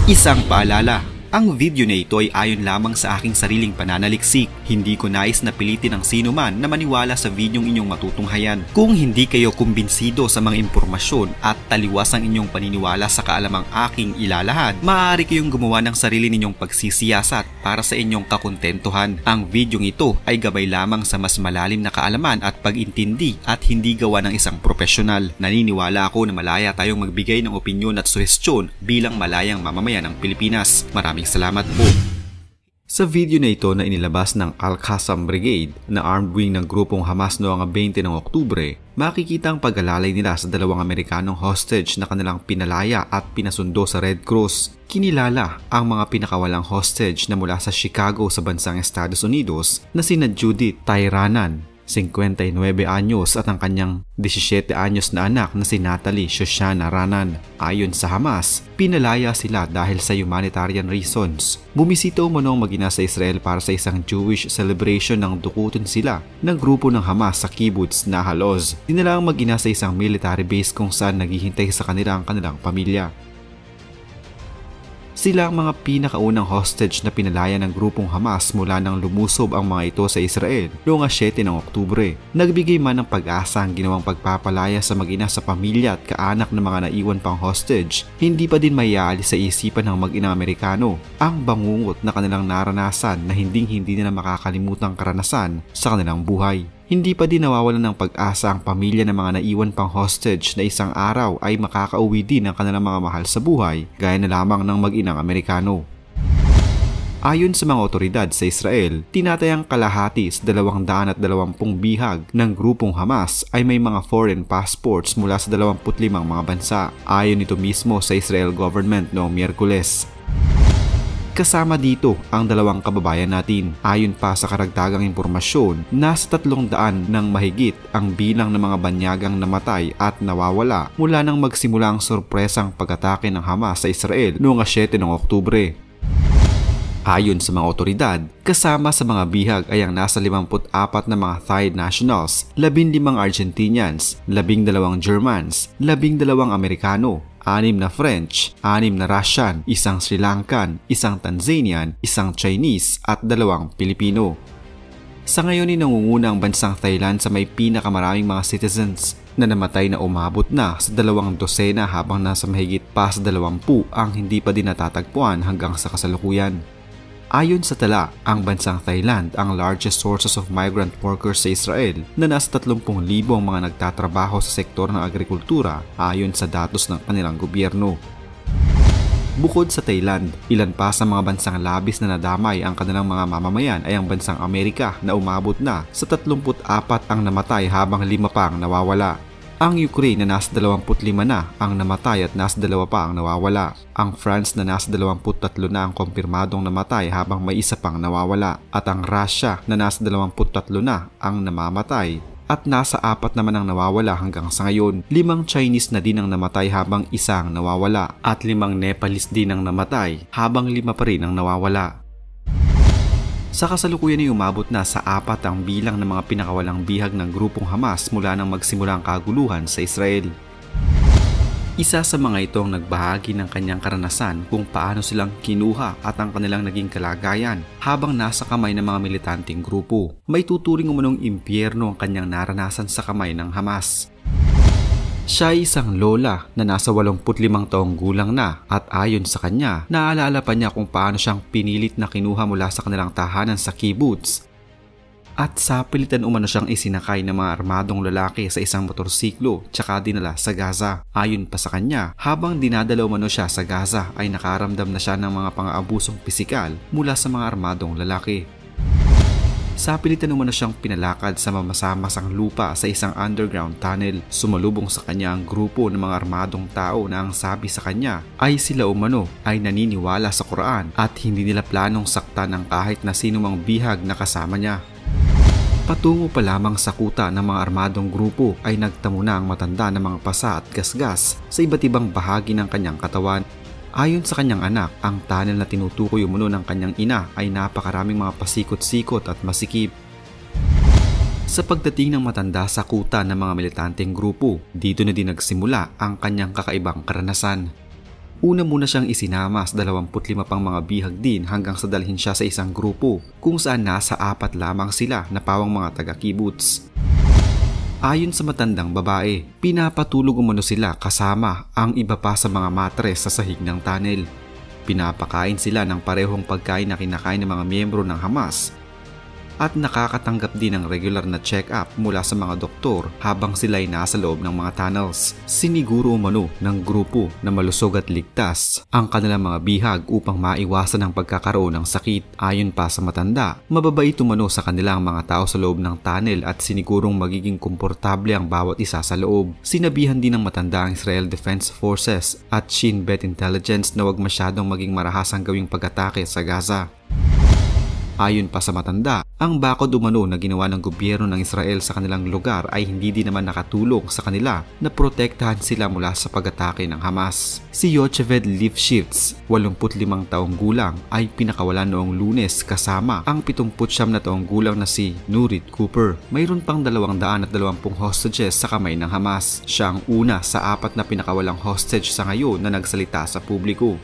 Isang paalala, ang video na ito ay ayon lamang sa aking sariling pananaliksik. Hindi ko nais na pilitin ang sino man na maniwala sa videong inyong matutunghayan. Kung hindi kayo kumbinsido sa mga impormasyon at taliwas ang inyong paniniwala sa kaalamang aking ilalahad, maaari kayong gumawa ng sarili ninyong pagsisiyasat para sa inyong kakontentuhan. Ang videong ito ay gabay lamang sa mas malalim na kaalaman at pag-intindi at hindi gawa ng isang profesional. Naniniwala ako na malaya tayong magbigay ng opinyon at suhestyon bilang malayang mamamayan ng Pilipinas. Maraming salamat po. Sa video na ito na inilabas ng Al-Qassam Brigade na armed wing ng grupong Hamas noong 20 ng Oktubre, makikita ang pag-alalay nila sa dalawang Amerikanong hostage na kanilang pinalaya at pinasundo sa Red Cross. Kinilala ang mga pinakawalang hostage na mula sa Chicago sa bansang Estados Unidos na sina Judith Tyranan, 59 anyos at ang kanyang 17 anyos na anak na si Natalie Shoshana Ranan. Ayon sa Hamas, pinalaya sila dahil sa humanitarian reasons. Bumisita umanong mag-ina sa Israel para sa isang Jewish celebration ng dukutin sila ng grupo ng Hamas sa kibbutz Nahal Oz. Dinala ang mag-ina sa isang military base kung saan naghihintay sa kanila ang kanilang pamilya. Sila ang mga pinakaunang hostage na pinalaya ng grupong Hamas mula nang lumusob ang mga ito sa Israel noong 7 ng Oktubre. Nagbigay man ng pag-asa ang ginawang pagpapalaya sa mag-ina sa pamilya at kaanak ng mga naiwan pang hostage, hindi pa din maiaalis sa isipan ng mag-inang Amerikano ang bangungot na kanilang naranasan na hindi nila makakalimutang karanasan sa kanilang buhay. Hindi pa din nawawalan ng pag-asa ang pamilya ng mga naiwan pang hostage na isang araw ay makakauwi din ang kanilang mga mahal sa buhay gaya na lamang ng mag-inang Amerikano. Ayon sa mga otoridad sa Israel, tinatayang kalahati sa 220 bihag ng grupong Hamas ay may mga foreign passports mula sa 25 mga bansa. Ayon nito mismo sa Israel government noong Miyerkules. Kasama dito ang dalawang kababayan natin. Ayon pa sa karagdagang impormasyon, nasa 300 ng mahigit ang bilang ng mga banyagang namatay at nawawala mula nang magsimula ang sorpresang pag-atake ng Hamas sa Israel noong 7 ng Oktubre. Ayon sa mga otoridad, kasama sa mga bihag ay ang nasa 54 na mga Thai nationals, 15 Argentinians, 12 Germans, 12 Amerikano, 6 na French, 6 na Russian, 1 Sri Lankan, 1 Tanzanian, 1 Chinese at 2 Pilipino. Sa ngayon ay nangunguna ang bansang Thailand sa may pinakamaraming mga citizens na namatay na umabot na sa 2 dosena habang nasa mahigit pa sa 20 ang hindi pa din natatagpuan hanggang sa kasalukuyan. Ayon sa tala, ang bansang Thailand ang largest sources of migrant workers sa Israel na nasa 30,000 ang mga nagtatrabaho sa sektor ng agrikultura ayon sa datos ng kanilang gobyerno. Bukod sa Thailand, ilan pa sa mga bansang labis na nadamay ang kanilang mga mamamayan ay ang bansang Amerika na umabot na sa 34 ang namatay habang 5 pa ang nawawala. Ang Ukraine na nasa 25 na ang namatay at nasa 2 pa ang nawawala. Ang France na nasa 23 na ang kumpirmadong namatay habang may 1 pang nawawala. At ang Russia na nasa 23 na ang namamatay at nasa 4 naman ang nawawala hanggang sa ngayon. 5 Chinese na din ang namatay habang 1 ang nawawala at 5 Nepalese din ang namatay habang 5 pa rin ang nawawala. Sa kasalukuyan ay umabot na sa 4 ang bilang ng mga pinakawalang bihag ng grupong Hamas mula nang magsimula ang kaguluhan sa Israel. Isa sa mga ito ang nagbahagi ng kanyang karanasan kung paano silang kinuha at ang kanilang naging kalagayan habang nasa kamay ng mga militanteng grupo. May tuturing umunong impyerno ang kanyang naranasan sa kamay ng Hamas. Siya ay isang lola na nasa 85 taong gulang na at ayon sa kanya, naalala pa niya kung paano siyang pinilit na kinuha mula sa kanilang tahanan sa kibbutz. At sa pilitan umano siyang isinakay ng mga armadong lalaki sa isang motorsiklo tsaka dinala sa Gaza. Ayon pa sa kanya, habang dinadala umano siya sa Gaza ay nakaramdam na siya ng mga pang-aabusong pisikal mula sa mga armadong lalaki. Sa pilitan umano siyang pinalakad sa mamasamasang lupa sa isang underground tunnel. Sumalubong sa kanya ang grupo ng mga armadong tao na ang sabi sa kanya ay sila umano ay naniniwala sa Quran at hindi nila planong saktan ng kahit na sinumang bihag na kasama niya. Patungo pa lamang sa kuta ng mga armadong grupo ay nagtamo na ang matanda ng mga pasa at gasgas sa iba't ibang bahagi ng kanyang katawan. Ayon sa kanyang anak, ang tunnel na tinutukoy umano ng kanyang ina ay napakaraming mga pasikot-sikot at masikip. Sa pagdating ng matanda sa kuta ng mga militanteng grupo, dito na din nagsimula ang kanyang kakaibang karanasan. Una muna siyang isinama sa 25 pang mga bihag din hanggang sa dalhin siya sa isang grupo kung saan nasa 4 lamang sila na pawang mga taga-kibbutz. Ayon sa matandang babae, pinapatulog umano sila kasama ang iba pa sa mga matres sa sahig ng tunnel. Pinapakain sila ng parehong pagkain na kinakain ng mga miyembro ng Hamas at nakakatanggap din ng regular na check-up mula sa mga doktor habang sila ay nasa loob ng mga tunnels. Siniguro umano ng grupo na malusog at ligtas ang kanilang mga bihag upang maiwasan ang pagkakaroon ng sakit. Ayon pa sa matanda, mababait umano sa kanilang mga tao sa loob ng tunnel at sinigurong magiging komportable ang bawat isa sa loob. Sinabihan din ng matanda ang Israel Defense Forces at Shin Bet Intelligence na huwag masyadong maging marahas ang gawing pag-atake sa Gaza. Ayon pa sa matanda, ang bakod umano na ginawa ng gobyerno ng Israel sa kanilang lugar ay hindi din naman nakatulong sa kanila na protektahan sila mula sa pag-atake ng Hamas. Si Yocheved Lifshitz, 85 taong gulang, ay pinakawalan noong Lunes kasama ang 79 na taong gulang na si Nurit Cooper. Mayroon pang 220 hostages sa kamay ng Hamas. Siya ang una sa 4 na pinakawalang hostage sa ngayon na nagsalita sa publiko.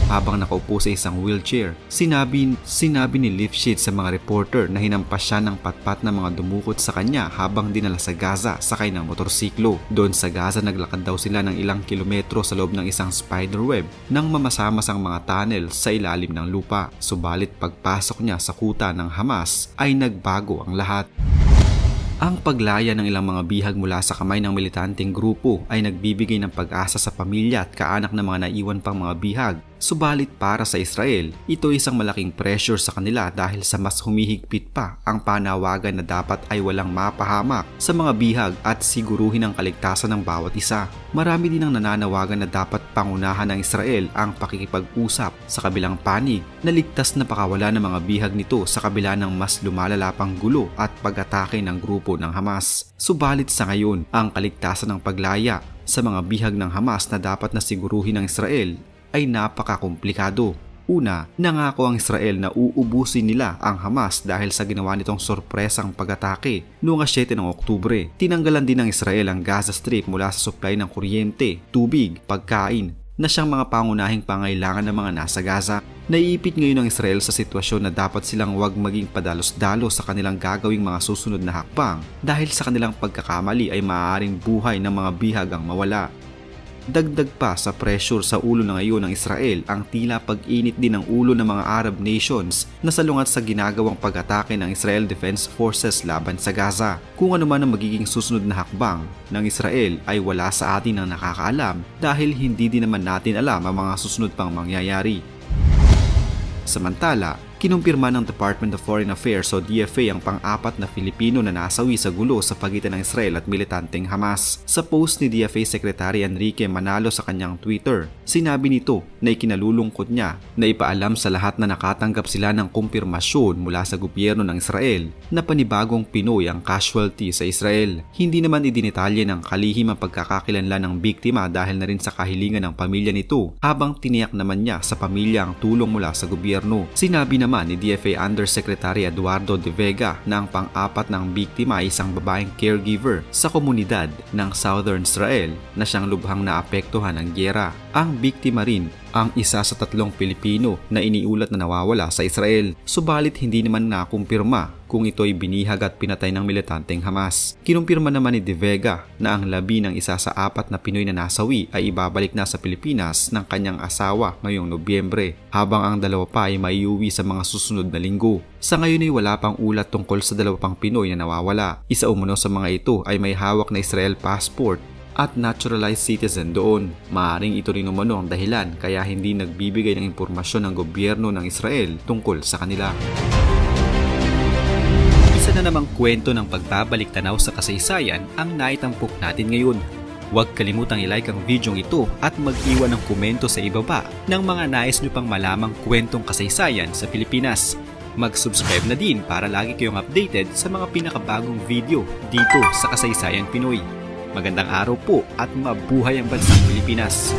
Habang nakaupo sa isang wheelchair, sinabi ni Lifshitz sa mga reporter na hinampas siya ng patpat na mga dumukot sa kanya habang dinala sa Gaza sakay ng motorsiklo. Doon sa Gaza naglakad daw sila ng ilang kilometro sa loob ng isang spiderweb nang mamasamasang mga tunnel sa ilalim ng lupa. Subalit pagpasok niya sa kuta ng Hamas ay nagbago ang lahat. Ang paglaya ng ilang mga bihag mula sa kamay ng militanteng grupo ay nagbibigay ng pag-asa sa pamilya at kaanak ng mga naiwan pang mga bihag. Subalit para sa Israel, ito ay isang malaking pressure sa kanila dahil sa mas humihigpit pa ang panawagan na dapat ay walang mapahamak sa mga bihag at siguruhin ang kaligtasan ng bawat isa. Marami din ang nananawagan na dapat pangunahan ng Israel ang pakikipag-usap sa kabilang panig na ligtas na pakawala ng mga bihag nito sa kabila ng mas lumalala pang gulo at pag-atake ng grupo ng Hamas. Subalit sa ngayon, ang kaligtasan ng paglaya sa mga bihag ng Hamas na dapat na siguruhin ng Israel ay napakakomplikado. Una, nangako ang Israel na uubusin nila ang Hamas dahil sa ginawa nitong sorpresang pag-atake noong 7 ng Oktubre. Tinanggalan din ng Israel ang Gaza Strip mula sa supply ng kuryente, tubig, pagkain na siyang mga pangunahing pangailangan ng mga nasa Gaza. Naiipit ngayon ng Israel sa sitwasyon na dapat silang huwag maging padalos-dalos sa kanilang gagawing mga susunod na hakbang dahil sa kanilang pagkakamali ay maaaring buhay ng mga bihag ang mawala. Dagdag pa sa pressure sa ulo na ngayon ng Israel ang tila pag-init din ng ulo ng mga Arab nations na salungat sa ginagawang pag-atake ng Israel Defense Forces laban sa Gaza. Kung ano man ang magiging susunod na hakbang ng Israel ay wala sa atin ang nakakaalam dahil hindi din naman natin alam ang mga susunod pang mangyayari. Samantala, kinumpirma ng Department of Foreign Affairs o DFA ang pang-4 na Filipino na nasawi sa gulo sa pagitan ng Israel at militanteng Hamas. Sa post ni DFA Secretary Enrique Manalo sa kanyang Twitter, sinabi nito na ikinalulungkot niya na ipaalam sa lahat na nakatanggap sila ng kumpirmasyon mula sa gobyerno ng Israel na panibagong Pinoy ang casualty sa Israel. Hindi naman idinitalye ng kalihim ang pagkakakilanlan ng biktima dahil na rin sa kahilingan ng pamilya nito habang tiniyak naman niya sa pamilya ang tulong mula sa gobyerno. Sinabi naman ni DFA Undersecretary Eduardo De Vega na ang pang-4 ng biktima ay isang babaeng caregiver sa komunidad ng Southern Israel na siyang lubhang naapektuhan ng gyera. Ang biktima rin ang isa sa 3 Pilipino na iniulat na nawawala sa Israel. Subalit hindi naman nakumpirma kung ito'y binihag at pinatay ng militanteng Hamas. Kinumpirma naman ni De Vega na ang labi ng isa sa 4 na Pinoy na nasawi ay ibabalik na sa Pilipinas ng kanyang asawa ngayong Nobyembre, habang ang 2 pa ay maiuwi sa mga susunod na linggo. Sa ngayon ay wala pang ulat tungkol sa 2 pang Pinoy na nawawala. Isa umano sa mga ito ay may hawak na Israel passport at naturalized citizen doon. Maaaring ito rin umano ang dahilan kaya hindi nagbibigay ng impormasyon ng gobyerno ng Israel tungkol sa kanila. Isa na namang kwento ng pagbabalik tanaw sa kasaysayan ang naitampok natin ngayon. Huwag kalimutang i-like ang video ito at mag-iwan ng komento sa ibaba ng mga nais nyo pang malamang kwentong kasaysayan sa Pilipinas. Mag-subscribe na din para lagi kayong updated sa mga pinakabagong video dito sa Kasaysayan Pinoy. Magandang araw po at mabuhay ang bansang Pilipinas!